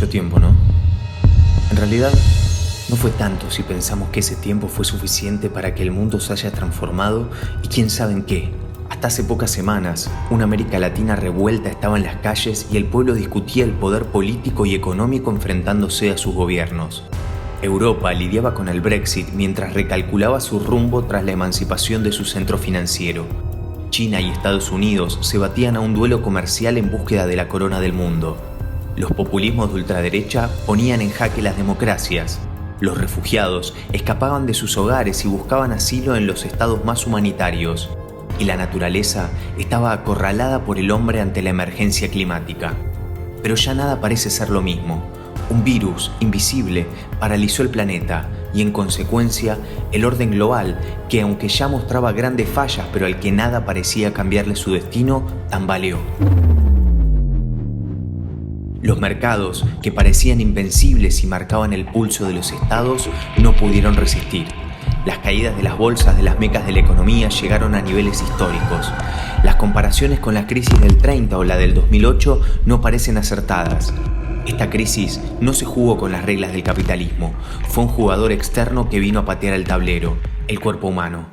mucho tiempo, ¿no? En realidad, no fue tanto si pensamos que ese tiempo fue suficiente para que el mundo se haya transformado y quién sabe en qué. Hasta hace pocas semanas, una América Latina revuelta estaba en las calles y el pueblo discutía el poder político y económico enfrentándose a sus gobiernos. Europa lidiaba con el Brexit mientras recalculaba su rumbo tras la emancipación de su centro financiero. China y Estados Unidos se batían a un duelo comercial en búsqueda de la corona del mundo. Los populismos de ultraderecha ponían en jaque las democracias. Los refugiados escapaban de sus hogares y buscaban asilo en los estados más humanitarios. Y la naturaleza estaba acorralada por el hombre ante la emergencia climática. Pero ya nada parece ser lo mismo. Un virus invisible paralizó el planeta y en consecuencia el orden global, que aunque ya mostraba grandes fallas pero al que nada parecía cambiarle su destino, tambaleó. Los mercados, que parecían invencibles y marcaban el pulso de los estados, no pudieron resistir. Las caídas de las bolsas de las mecas de la economía llegaron a niveles históricos. Las comparaciones con la crisis del 30 o la del 2008 no parecen acertadas. Esta crisis no se jugó con las reglas del capitalismo. Fue un jugador externo que vino a patear el tablero, el cuerpo humano.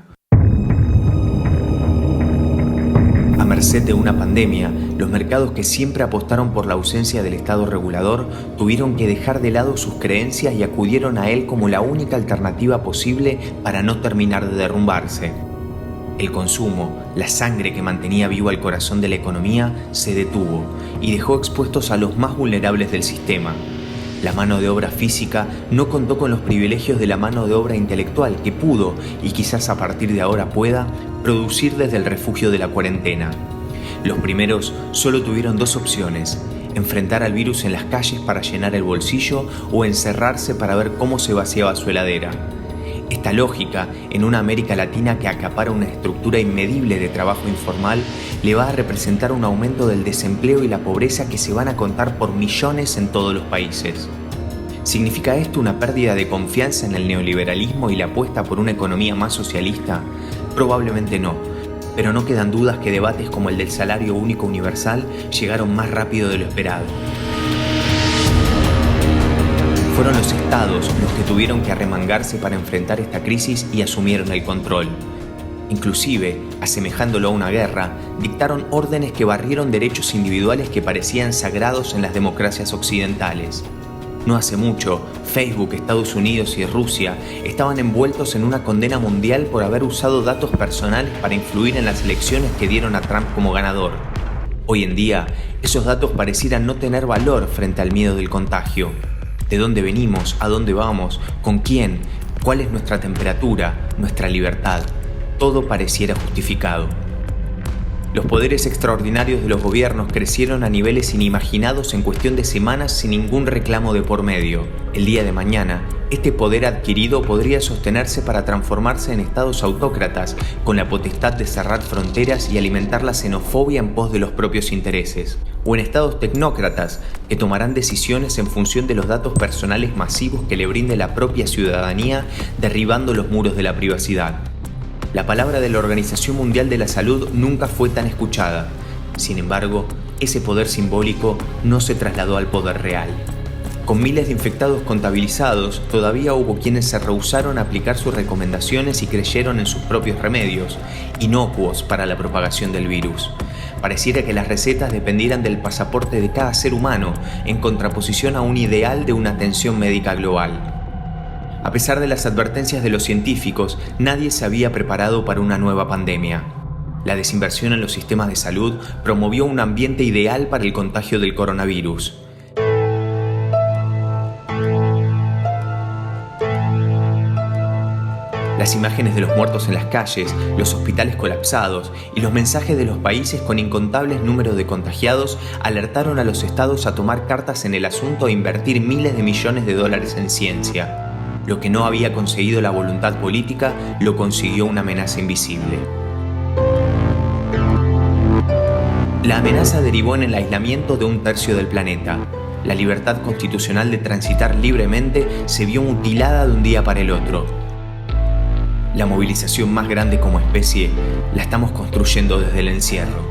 A merced de una pandemia, los mercados que siempre apostaron por la ausencia del Estado regulador tuvieron que dejar de lado sus creencias y acudieron a él como la única alternativa posible para no terminar de derrumbarse. El consumo, la sangre que mantenía vivo al corazón de la economía, se detuvo y dejó expuestos a los más vulnerables del sistema. La mano de obra física no contó con los privilegios de la mano de obra intelectual que pudo, y quizás a partir de ahora pueda, producir desde el refugio de la cuarentena. Los primeros solo tuvieron dos opciones: enfrentar al virus en las calles para llenar el bolsillo o encerrarse para ver cómo se vaciaba su heladera. Esta lógica, en una América Latina que acapara una estructura inmedible de trabajo informal, le va a representar un aumento del desempleo y la pobreza que se van a contar por millones en todos los países. ¿Significa esto una pérdida de confianza en el neoliberalismo y la apuesta por una economía más socialista? Probablemente no, pero no quedan dudas que debates como el del salario único universal llegaron más rápido de lo esperado. Fueron los estados los que tuvieron que arremangarse para enfrentar esta crisis y asumieron el control. Inclusive, asemejándolo a una guerra, dictaron órdenes que barrieron derechos individuales que parecían sagrados en las democracias occidentales. No hace mucho, Facebook, Estados Unidos y Rusia estaban envueltos en una condena mundial por haber usado datos personales para influir en las elecciones que dieron a Trump como ganador. Hoy en día, esos datos parecieran no tener valor frente al miedo del contagio. ¿De dónde venimos? ¿A dónde vamos? ¿Con quién? ¿Cuál es nuestra temperatura? ¿Nuestra libertad? Todo pareciera justificado. Los poderes extraordinarios de los gobiernos crecieron a niveles inimaginados en cuestión de semanas sin ningún reclamo de por medio. El día de mañana, este poder adquirido podría sostenerse para transformarse en estados autócratas, con la potestad de cerrar fronteras y alimentar la xenofobia en pos de los propios intereses. O en estados tecnócratas, que tomarán decisiones en función de los datos personales masivos que le brinde la propia ciudadanía, derribando los muros de la privacidad. La palabra de la Organización Mundial de la Salud nunca fue tan escuchada. Sin embargo, ese poder simbólico no se trasladó al poder real. Con miles de infectados contabilizados, todavía hubo quienes se rehusaron a aplicar sus recomendaciones y creyeron en sus propios remedios, inocuos para la propagación del virus. Pareciera que las recetas dependieran del pasaporte de cada ser humano, en contraposición a un ideal de una atención médica global. A pesar de las advertencias de los científicos, nadie se había preparado para una nueva pandemia. La desinversión en los sistemas de salud promovió un ambiente ideal para el contagio del coronavirus. Las imágenes de los muertos en las calles, los hospitales colapsados y los mensajes de los países con incontables números de contagiados alertaron a los estados a tomar cartas en el asunto e invertir miles de millones de dólares en ciencia. Lo que no había conseguido la voluntad política, lo consiguió una amenaza invisible. La amenaza derivó en el aislamiento de un tercio del planeta. La libertad constitucional de transitar libremente se vio mutilada de un día para el otro. La movilización más grande como especie la estamos construyendo desde el encierro.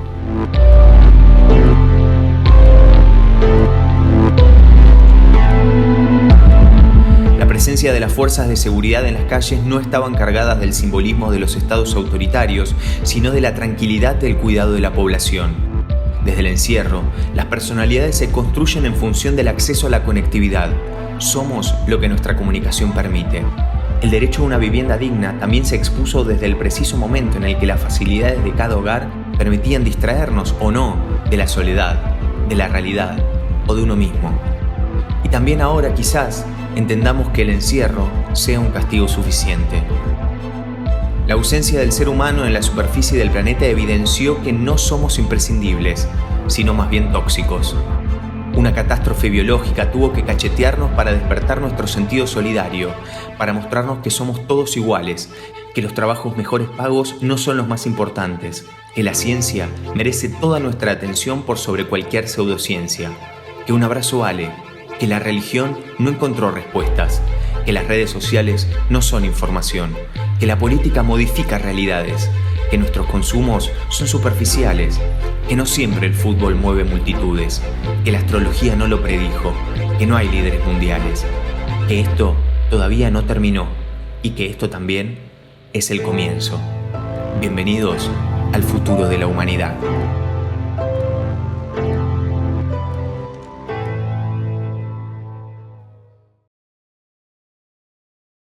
presencia de las fuerzas de seguridad en las calles no estaban cargadas del simbolismo de los estados autoritarios, sino de la tranquilidad del cuidado de la población. Desde el encierro, las personalidades se construyen en función del acceso a la conectividad. Somos lo que nuestra comunicación permite. El derecho a una vivienda digna también se expuso desde el preciso momento en el que las facilidades de cada hogar permitían distraernos o no de la soledad, de la realidad o de uno mismo. Y también ahora quizás entendamos que el encierro sea un castigo suficiente. La ausencia del ser humano en la superficie del planeta evidenció que no somos imprescindibles, sino más bien tóxicos. Una catástrofe biológica tuvo que cachetearnos para despertar nuestro sentido solidario, para mostrarnos que somos todos iguales, que los trabajos mejores pagos no son los más importantes, que la ciencia merece toda nuestra atención por sobre cualquier pseudociencia, que un abrazo vale, que la religión no encontró respuestas, que las redes sociales no son información, que la política modifica realidades, que nuestros consumos son superficiales, que no siempre el fútbol mueve multitudes, que la astrología no lo predijo, que no hay líderes mundiales, que esto todavía no terminó y que esto también es el comienzo. Bienvenidos al futuro de la humanidad.